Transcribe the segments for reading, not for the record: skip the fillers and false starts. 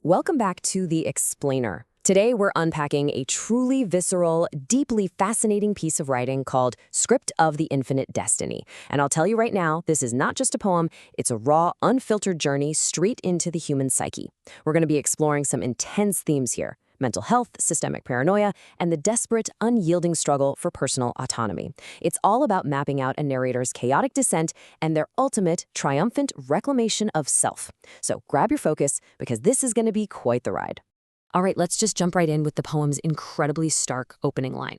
Welcome back to The Explainer. Today we're unpacking a truly visceral, deeply fascinating piece of writing called Script of the Infinite Destiny. And I'll tell you right now, this is not just a poem, it's a raw, unfiltered journey straight into the human psyche. We're going to be exploring some intense themes here: mental health, systemic paranoia, and the desperate, unyielding struggle for personal autonomy. It's all about mapping out a narrator's chaotic descent and their ultimate, triumphant reclamation of self. So grab your focus, because this is going to be quite the ride. All right, let's just jump right in with the poem's incredibly stark opening line.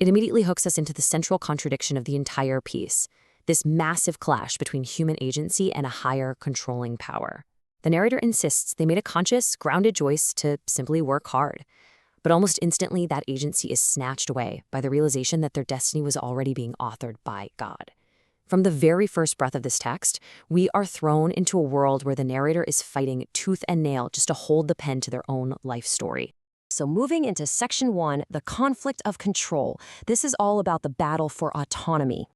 It immediately hooks us into the central contradiction of the entire piece, this massive clash between human agency and a higher, controlling power. The narrator insists they made a conscious, grounded choice to simply work hard. But almost instantly, that agency is snatched away by the realization that their destiny was already being authored by God. From the very first breath of this text, we are thrown into a world where the narrator is fighting tooth and nail just to hold the pen to their own life story. So moving into Section 1, the conflict of control. This is all about the battle for autonomy.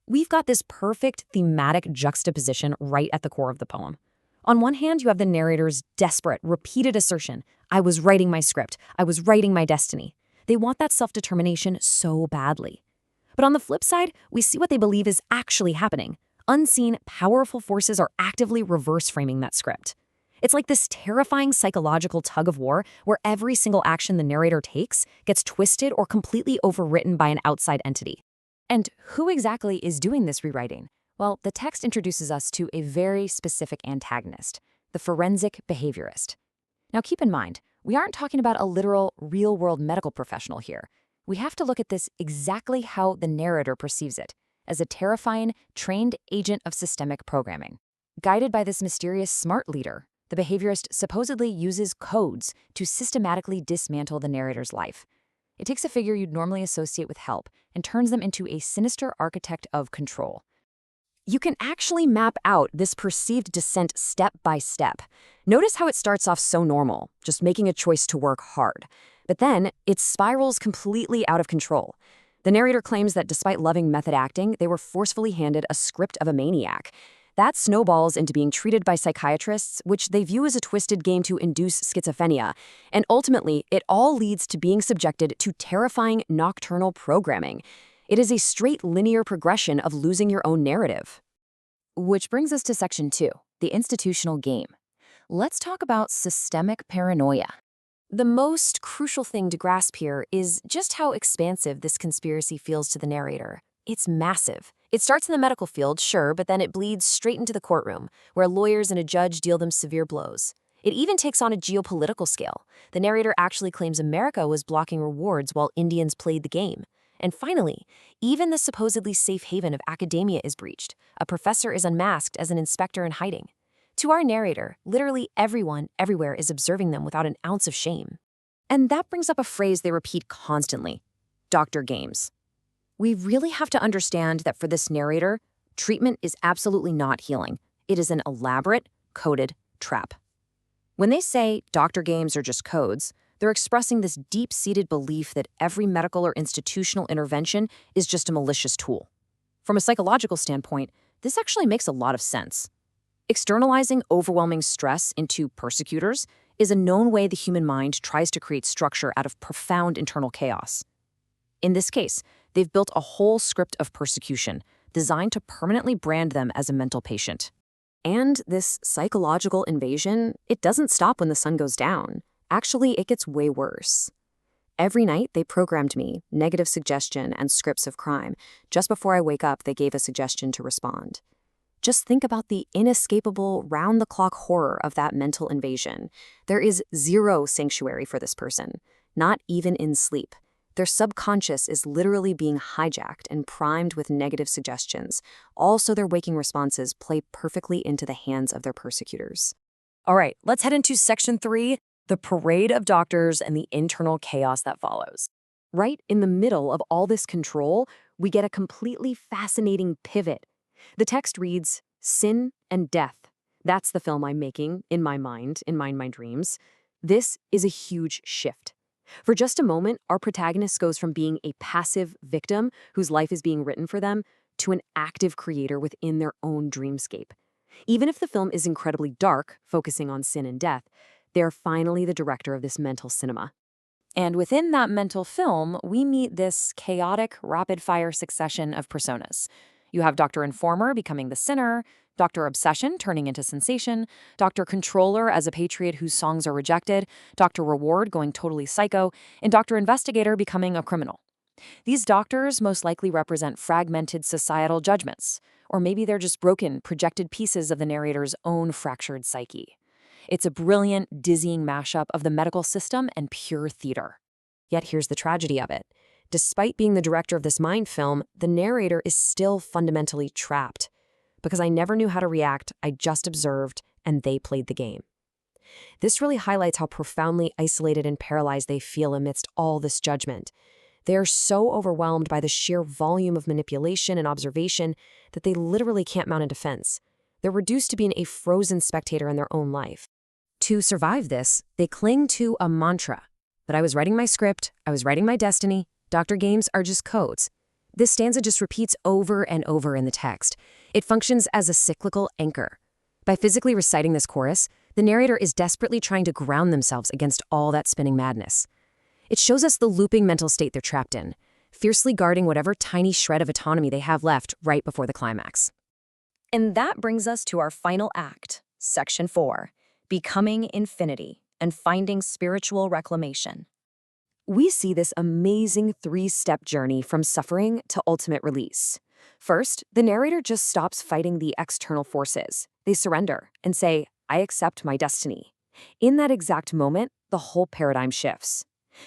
We've got this perfect thematic juxtaposition right at the core of the poem. On one hand, you have the narrator's desperate, repeated assertion, I was writing my script, I was writing my destiny. They want that self-determination so badly. But on the flip side, we see what they believe is actually happening. Unseen, powerful forces are actively reverse-framing that script. It's like this terrifying psychological tug-of-war where every single action the narrator takes gets twisted or completely overwritten by an outside entity. And who exactly is doing this rewriting? Well, the text introduces us to a very specific antagonist, the forensic behaviorist. Now keep in mind, we aren't talking about a literal, real-world medical professional here. We have to look at this exactly how the narrator perceives it, as a terrifying, trained agent of systemic programming. Guided by this mysterious smart leader, the behaviorist supposedly uses codes to systematically dismantle the narrator's life. It takes a figure you'd normally associate with help and turns them into a sinister architect of control. You can actually map out this perceived descent step by step. Notice how it starts off so normal, just making a choice to work hard. But then, it spirals completely out of control. The narrator claims that despite loving method acting, they were forcefully handed a script of a maniac. That snowballs into being treated by psychiatrists, which they view as a twisted game to induce schizophrenia. And ultimately, it all leads to being subjected to terrifying nocturnal programming. It is a straight linear progression of losing your own narrative. Which brings us to Section 2, the institutional game. Let's talk about systemic paranoia. The most crucial thing to grasp here is just how expansive this conspiracy feels to the narrator. It's massive. It starts in the medical field, sure, but then it bleeds straight into the courtroom, where lawyers and a judge deal them severe blows. It even takes on a geopolitical scale. The narrator actually claims America was blocking rewards while Indians played the game. And finally, even the supposedly safe haven of academia is breached. A professor is unmasked as an inspector in hiding. To our narrator, literally everyone, everywhere is observing them without an ounce of shame. And that brings up a phrase they repeat constantly: Dr. Games. We really have to understand that for this narrator, treatment is absolutely not healing. It is an elaborate, coded trap. When they say Dr. Games are just codes, they're expressing this deep-seated belief that every medical or institutional intervention is just a malicious tool. From a psychological standpoint, this actually makes a lot of sense. Externalizing overwhelming stress into persecutors is a known way the human mind tries to create structure out of profound internal chaos. In this case, they've built a whole script of persecution designed to permanently brand them as a mental patient. And this psychological invasion, it doesn't stop when the sun goes down. Actually, it gets way worse. Every night, they programmed me, negative suggestion and scripts of crime. Just before I wake up, they gave a suggestion to respond. Just think about the inescapable, round-the-clock horror of that mental invasion. There is zero sanctuary for this person, not even in sleep. Their subconscious is literally being hijacked and primed with negative suggestions. Also, their waking responses play perfectly into the hands of their persecutors. All right, let's head into Section 3, the parade of doctors and the internal chaos that follows. Right in the middle of all this control, we get a completely fascinating pivot. The text reads, Sin and Death. That's the film I'm making, in my mind, in my dreams. This is a huge shift. For just a moment, our protagonist goes from being a passive victim whose life is being written for them to an active creator within their own dreamscape. Even if the film is incredibly dark, focusing on sin and death, They're finally the director of this mental cinema. And within that mental film, we meet this chaotic, rapid-fire succession of personas. You have Dr. Informer becoming the sinner, Dr. Obsession turning into sensation, Dr. Controller as a patriot whose songs are rejected, Dr. Reward going totally psycho, and Dr. Investigator becoming a criminal. These doctors most likely represent fragmented societal judgments, or maybe they're just broken, projected pieces of the narrator's own fractured psyche. It's a brilliant, dizzying mashup of the medical system and pure theater. Yet here's the tragedy of it. Despite being the director of this mind film, the narrator is still fundamentally trapped. Because I never knew how to react, I just observed, and they played the game. This really highlights how profoundly isolated and paralyzed they feel amidst all this judgment. They are so overwhelmed by the sheer volume of manipulation and observation that they literally can't mount a defense. They're reduced to being a frozen spectator in their own life. To survive this, they cling to a mantra. But I was writing my script, I was writing my destiny, Dr. Games are just codes. This stanza just repeats over and over in the text. It functions as a cyclical anchor. By physically reciting this chorus, the narrator is desperately trying to ground themselves against all that spinning madness. It shows us the looping mental state they're trapped in, fiercely guarding whatever tiny shred of autonomy they have left right before the climax. And that brings us to our final act, Section 4, Becoming Infinity and Finding Spiritual Reclamation. We see this amazing three-step journey from suffering to ultimate release. First, the narrator just stops fighting the external forces. They surrender and say, I accept my destiny. In that exact moment, the whole paradigm shifts.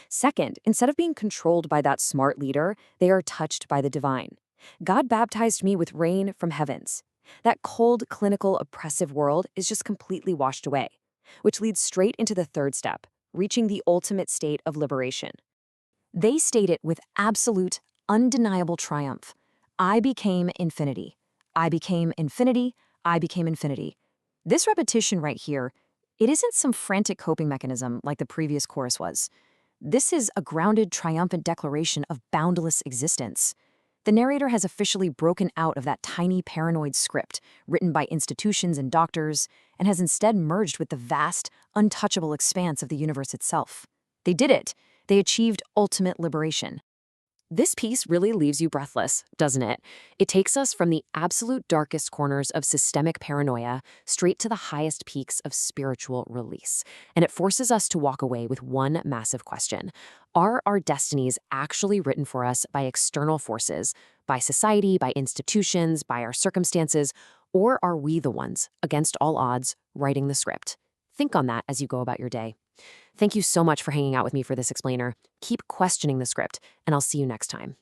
Second, instead of being controlled by that smart leader, they are touched by the divine. God baptized me with rain from heavens. That cold, clinical, oppressive world is just completely washed away, which leads straight into the third step, reaching the ultimate state of liberation. They state it with absolute, undeniable triumph. I became infinity. I became infinity. I became infinity. This repetition right here, it isn't some frantic coping mechanism like the previous chorus was. This is a grounded, triumphant declaration of boundless existence. The narrator has officially broken out of that tiny paranoid script written by institutions and doctors and has instead merged with the vast, untouchable expanse of the universe itself. They did it. They achieved ultimate liberation. This piece really leaves you breathless, doesn't it? It takes us from the absolute darkest corners of systemic paranoia straight to the highest peaks of spiritual release. And it forces us to walk away with one massive question. Are our destinies actually written for us by external forces, by society, by institutions, by our circumstances, or are we the ones, against all odds, writing the script? Think on that as you go about your day. Thank you so much for hanging out with me for this explainer. Keep questioning the script, and I'll see you next time.